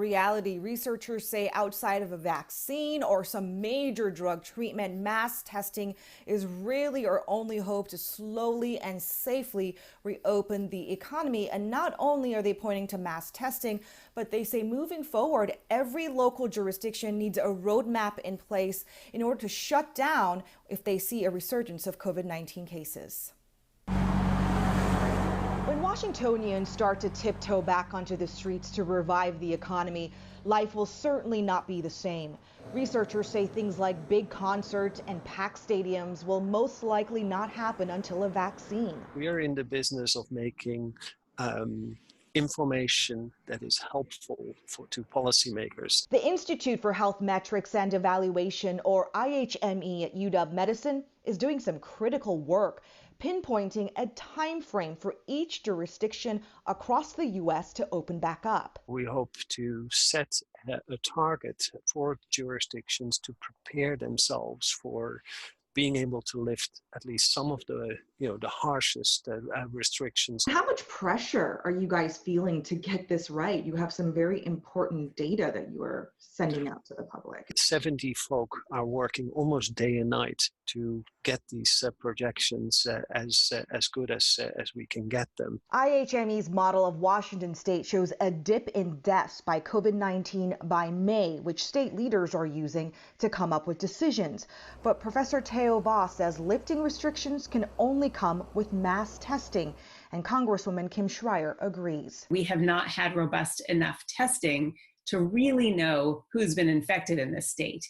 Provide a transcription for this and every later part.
reality. Researchers say outside of a vaccine or some major drug treatment, mass testing is really our only hope to slowly and safely reopen the economy. And not only are they pointing to mass testing, but they say moving forward, every local jurisdiction needs a roadmap in place in order to shut down if they see a resurgence of COVID-19 cases. When Washingtonians start to tiptoe back onto the streets to revive the economy, life will certainly not be the same. Researchers say things like big concerts and packed stadiums will most likely not happen until a vaccine. We are in the business of making information that is helpful to policymakers. The Institute for Health Metrics and Evaluation, or IHME at UW-Medicine, is doing some critical work, pinpointing a time frame for each jurisdiction across the U.S. to open back up. We hope to set a target for jurisdictions to prepare themselves for being able to lift at least some of the harshest restrictions. How much pressure are you guys feeling to get this right? You have some very important data that you are sending out to the public. 70 folk are working almost day and night to get these projections as good as we can get them. IHME's model of Washington state shows a dip in deaths by COVID-19 by May, which state leaders are using to come up with decisions. But Professor Theo Voss says lifting restrictions can only come with mass testing, and Congresswoman Kim Schreier agrees. We have not had robust enough testing to really know who's been infected in this state.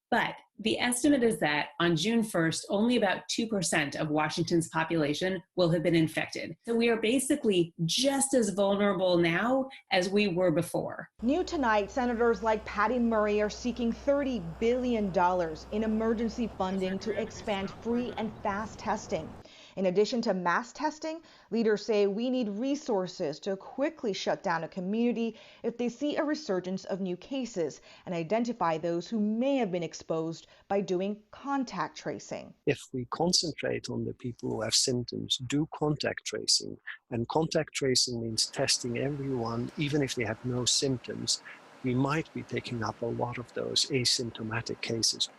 But the estimate is that on June 1st, only about 2% of Washington's population will have been infected. So we are basically just as vulnerable now as we were before. New tonight, senators like Patty Murray are seeking $30 billion in emergency funding to expand free and fast testing. In addition to mass testing, leaders say we need resources to quickly shut down a community if they see a resurgence of new cases and identify those who may have been exposed by doing contact tracing. If we concentrate on the people who have symptoms, do contact tracing, and contact tracing means testing everyone, even if they have no symptoms, we might be picking up a lot of those asymptomatic cases.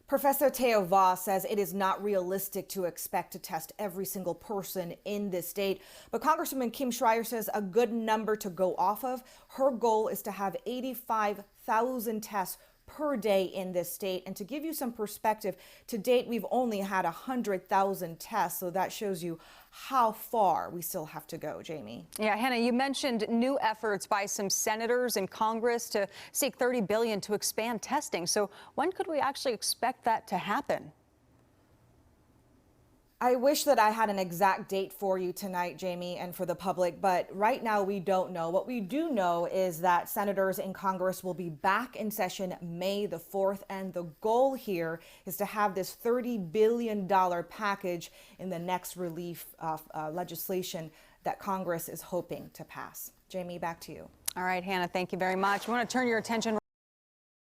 Professor Theo Voss says it is not realistic to expect to test every single person in this state. But Congresswoman Kim Schreier says a good number to go off of. Her goal is to have 85,000 tests per day in this state. And to give you some perspective, to date, we've only had 100,000 tests. So that shows you how far we still have to go, Jamie. Yeah, Hannah, you mentioned new efforts by some senators in Congress to seek $30 billion to expand testing. So when could we actually expect that to happen? I wish that I had an exact date for you tonight, Jamie, and for the public, but right now we don't know. What we do know is that senators in Congress will be back in session May the 4th, and the goal here is to have this $30 billion package in the next relief legislation that Congress is hoping to pass. Jamie, back to you. All right, Hannah, thank you very much. We want to turn your attention